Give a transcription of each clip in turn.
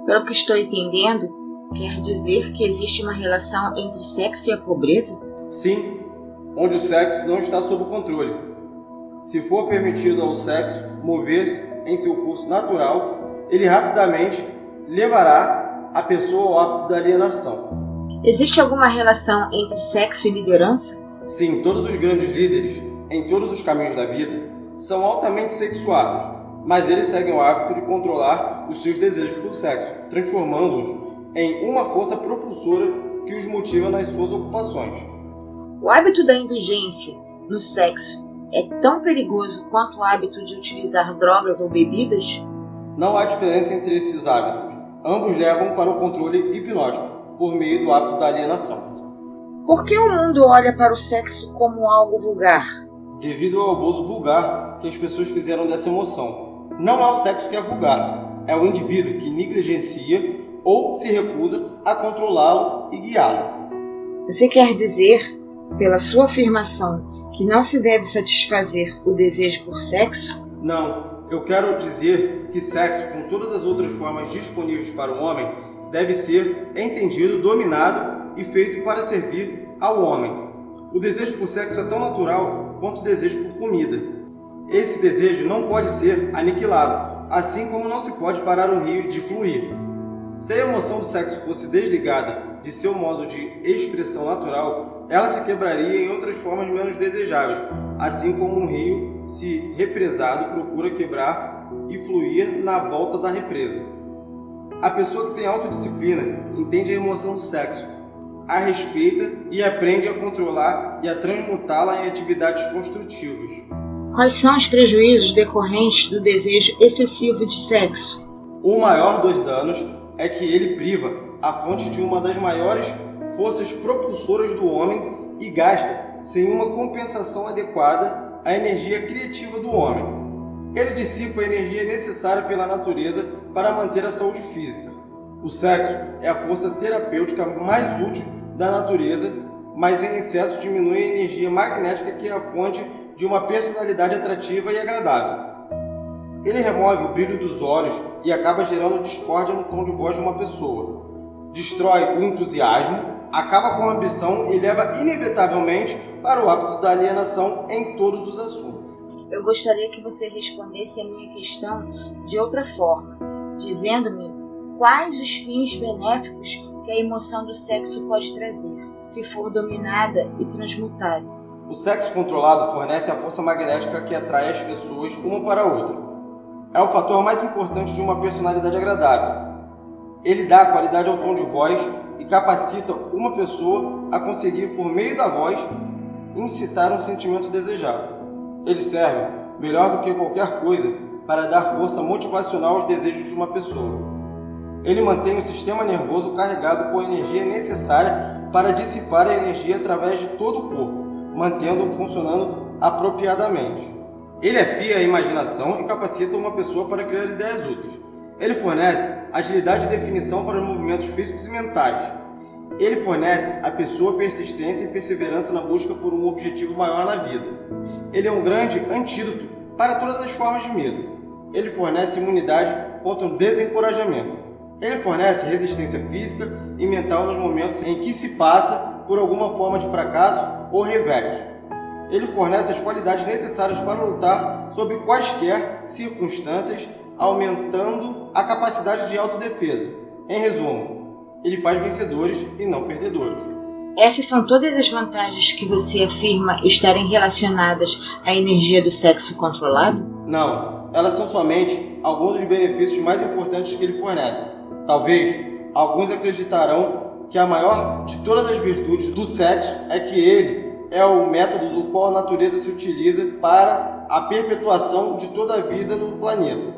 Pelo que estou entendendo, quer dizer que existe uma relação entre sexo e a pobreza? Sim, onde o sexo não está sob controle. Se for permitido ao sexo mover-se em seu curso natural, ele rapidamente levará a pessoa ao hábito da alienação. Existe alguma relação entre sexo e liderança? Sim, todos os grandes líderes, em todos os caminhos da vida, são altamente sexuados, mas eles seguem o hábito de controlar os seus desejos por sexo, transformando-os em uma força propulsora que os motiva nas suas ocupações. O hábito da indulgência no sexo é tão perigoso quanto o hábito de utilizar drogas ou bebidas? Não há diferença entre esses hábitos. Ambos levam para o controle hipnótico, por meio do hábito da alienação. Por que o mundo olha para o sexo como algo vulgar? Devido ao abuso vulgar que as pessoas fizeram dessa emoção. Não é o sexo que é vulgar, é o indivíduo que negligencia ou se recusa a controlá-lo e guiá-lo. Você quer dizer, pela sua afirmação, que não se deve satisfazer o desejo por sexo? Não, eu quero dizer que sexo, com todas as outras formas disponíveis para o homem, deve ser entendido, dominado e feito para servir ao homem. O desejo por sexo é tão natural quanto o desejo por comida. Esse desejo não pode ser aniquilado, assim como não se pode parar um rio de fluir. Se a emoção do sexo fosse desligada de seu modo de expressão natural, ela se quebraria em outras formas menos desejáveis, assim como um rio, se represado, procura quebrar e fluir na volta da represa. A pessoa que tem autodisciplina entende a emoção do sexo, a respeita e aprende a controlar e a transmutá-la em atividades construtivas. Quais são os prejuízos decorrentes do desejo excessivo de sexo? O maior dos danos é que ele priva a fonte de uma das maiores forças propulsoras do homem e gasta, sem uma compensação adequada, a energia criativa do homem. Ele dissipa a energia necessária pela natureza para manter a saúde física. O sexo é a força terapêutica mais útil da natureza, mas em excesso diminui a energia magnética que é a fonte de uma personalidade atrativa e agradável. Ele remove o brilho dos olhos e acaba gerando discórdia no tom de voz de uma pessoa. Destrói o entusiasmo, acaba com a ambição e leva inevitavelmente para o hábito da alienação em todos os assuntos. Eu gostaria que você respondesse a minha questão de outra forma, dizendo-me quais os fins benéficos que a emoção do sexo pode trazer, se for dominada e transmutada. O sexo controlado fornece a força magnética que atrai as pessoas uma para a outra. É o fator mais importante de uma personalidade agradável. Ele dá qualidade ao tom de voz e capacita uma pessoa a conseguir, por meio da voz, incitar um sentimento desejado. Ele serve, melhor do que qualquer coisa, para dar força motivacional aos desejos de uma pessoa. Ele mantém o sistema nervoso carregado com a energia necessária para dissipar a energia através de todo o corpo, mantendo-o funcionando apropriadamente. Ele afia a imaginação e capacita uma pessoa para criar ideias úteis. Ele fornece agilidade e definição para os movimentos físicos e mentais. Ele fornece à pessoa persistência e perseverança na busca por um objetivo maior na vida. Ele é um grande antídoto para todas as formas de medo. Ele fornece imunidade contra o desencorajamento. Ele fornece resistência física e mental nos momentos em que se passa por alguma forma de fracasso ou revés. Ele fornece as qualidades necessárias para lutar sob quaisquer circunstâncias, aumentando a capacidade de autodefesa. Em resumo, ele faz vencedores e não perdedores. Essas são todas as vantagens que você afirma estarem relacionadas à energia do sexo controlado? Não, elas são somente alguns dos benefícios mais importantes que ele fornece. Talvez alguns acreditarão que a maior de todas as virtudes do sexo é que ele é o método do qual a natureza se utiliza para a perpetuação de toda a vida no planeta.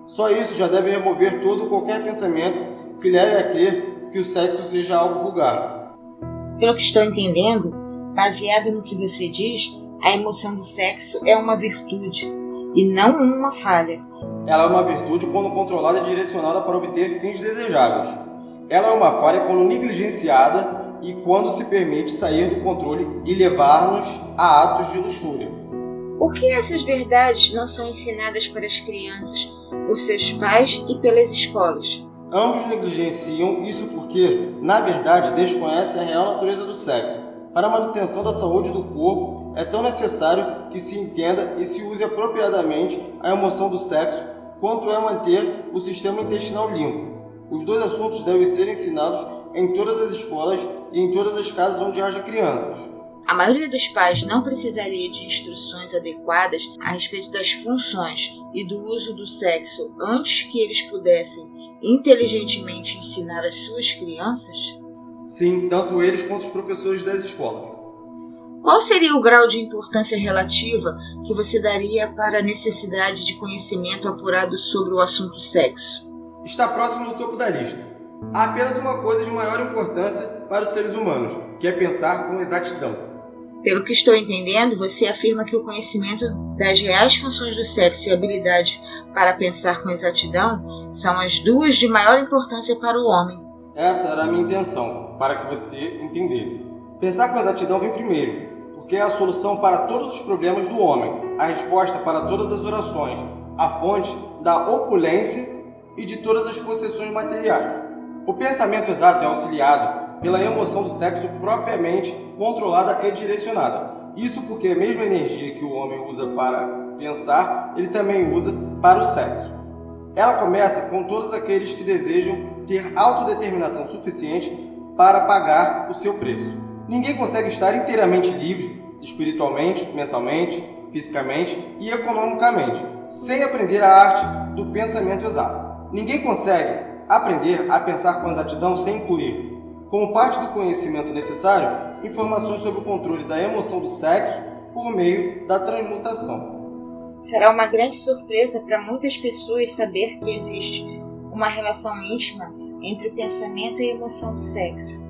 Só isso já deve remover todo qualquer pensamento que leve a crer que o sexo seja algo vulgar. Pelo que estou entendendo, baseado no que você diz, a emoção do sexo é uma virtude e não uma falha. Ela é uma virtude quando controlada e direcionada para obter fins desejáveis. Ela é uma falha quando negligenciada e quando se permite sair do controle e levar-nos a atos de luxúria. Por que essas verdades não são ensinadas para as crianças por seus pais e pelas escolas? Ambos negligenciam isso porque, na verdade, desconhecem a real natureza do sexo. Para a manutenção da saúde do corpo, é tão necessário que se entenda e se use apropriadamente a emoção do sexo quanto é manter o sistema intestinal limpo. Os dois assuntos devem ser ensinados em todas as escolas e em todas as casas onde haja crianças. A maioria dos pais não precisaria de instruções adequadas a respeito das funções e do uso do sexo antes que eles pudessem inteligentemente ensinar as suas crianças? Sim, tanto eles quanto os professores das escolas. Qual seria o grau de importância relativa que você daria para a necessidade de conhecimento apurado sobre o assunto sexo? Está próximo do topo da lista. Há apenas uma coisa de maior importância para os seres humanos, que é pensar com exatidão. Pelo que estou entendendo, você afirma que o conhecimento das reais funções do sexo e a habilidade para pensar com exatidão são as duas de maior importância para o homem. Essa era a minha intenção, para que você entendesse. Pensar com exatidão vem primeiro, porque é a solução para todos os problemas do homem, a resposta para todas as orações, a fonte da opulência e de todas as possessões materiais. O pensamento exato é auxiliado pela emoção do sexo propriamente controlada e direcionada. Isso porque a mesma energia que o homem usa para pensar, ele também usa para o sexo. Ela começa com todos aqueles que desejam ter autodeterminação suficiente para pagar o seu preço. Ninguém consegue estar inteiramente livre, espiritualmente, mentalmente, fisicamente e economicamente, sem aprender a arte do pensamento exato. Ninguém consegue aprender a pensar com exatidão sem incluir, como parte do conhecimento necessário, informações sobre o controle da emoção do sexo por meio da transmutação. Será uma grande surpresa para muitas pessoas saber que existe uma relação íntima entre o pensamento e a emoção do sexo.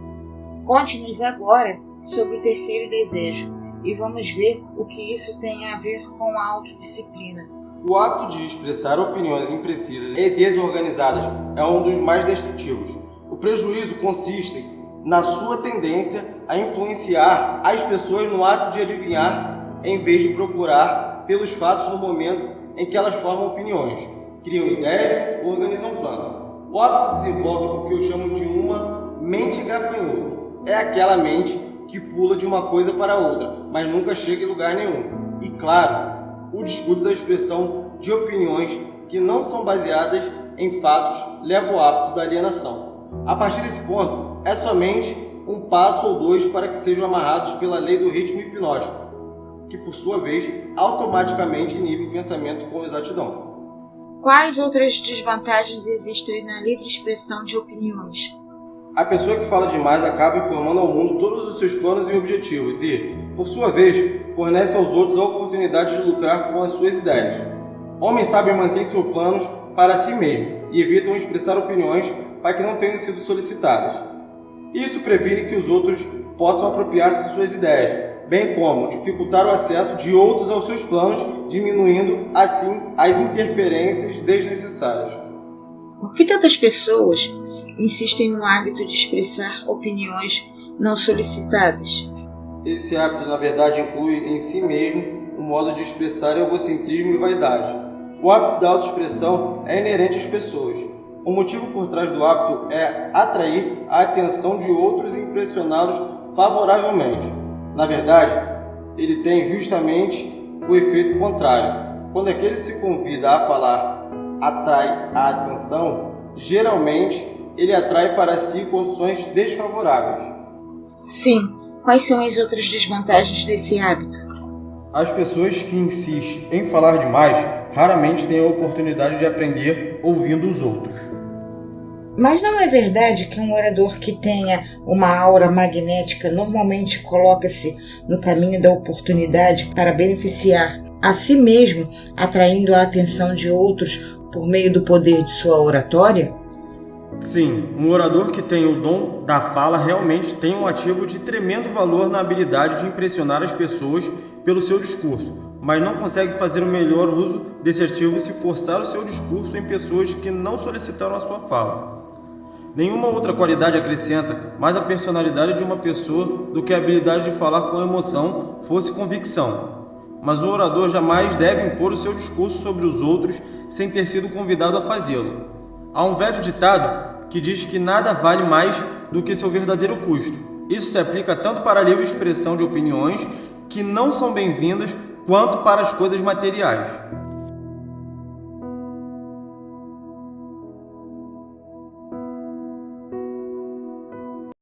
Conte-nos agora sobre o terceiro desejo e vamos ver o que isso tem a ver com a autodisciplina. O hábito de expressar opiniões imprecisas e desorganizadas é um dos mais destrutivos. O prejuízo consiste na sua tendência a influenciar as pessoas no ato de adivinhar, em vez de procurar pelos fatos no momento em que elas formam opiniões, criam ideias ou organizam planos. O hábito desenvolve o que eu chamo de uma mente gafanhoto. É aquela mente que pula de uma coisa para outra, mas nunca chega em lugar nenhum. E claro, o descuido da expressão de opiniões que não são baseadas em fatos leva ao hábito da alienação. A partir desse ponto, é somente um passo ou dois para que sejam amarrados pela lei do ritmo hipnótico, que por sua vez automaticamente inibe o pensamento com exatidão. Quais outras desvantagens existem na livre expressão de opiniões? A pessoa que fala demais acaba informando ao mundo todos os seus planos e objetivos e, por sua vez, fornece aos outros a oportunidade de lucrar com as suas ideias. Homens sabem manter seus planos para si mesmos e evitam expressar opiniões para que não tenham sido solicitadas. Isso previne que os outros possam apropriar-se de suas ideias, bem como dificultar o acesso de outros aos seus planos, diminuindo, assim, as interferências desnecessárias. Por que tantas pessoas insistem no hábito de expressar opiniões não solicitadas? Esse hábito, na verdade, inclui em si mesmo o modo de expressar egocentrismo e vaidade. O hábito da autoexpressão é inerente às pessoas. O motivo por trás do hábito é atrair a atenção de outros e impressioná-los favoravelmente. Na verdade, ele tem justamente o efeito contrário. Quando aquele se convida a falar atrai a atenção, geralmente ele atrai para si condições desfavoráveis. Sim. Quais são as outras desvantagens desse hábito? As pessoas que insistem em falar demais raramente têm a oportunidade de aprender ouvindo os outros. Mas não é verdade que um orador que tenha uma aura magnética normalmente coloca-se no caminho da oportunidade para beneficiar a si mesmo, atraindo a atenção de outros por meio do poder de sua oratória? Sim, um orador que tem o dom da fala realmente tem um ativo de tremendo valor na habilidade de impressionar as pessoas pelo seu discurso, mas não consegue fazer o melhor uso desse ativo se forçar o seu discurso em pessoas que não solicitaram a sua fala. Nenhuma outra qualidade acrescenta mais a personalidade de uma pessoa do que a habilidade de falar com emoção, fosse convicção. Mas o orador jamais deve impor o seu discurso sobre os outros sem ter sido convidado a fazê-lo. Há um velho ditado que diz que nada vale mais do que seu verdadeiro custo. Isso se aplica tanto para a livre expressão de opiniões que não são bem-vindas, quanto para as coisas materiais.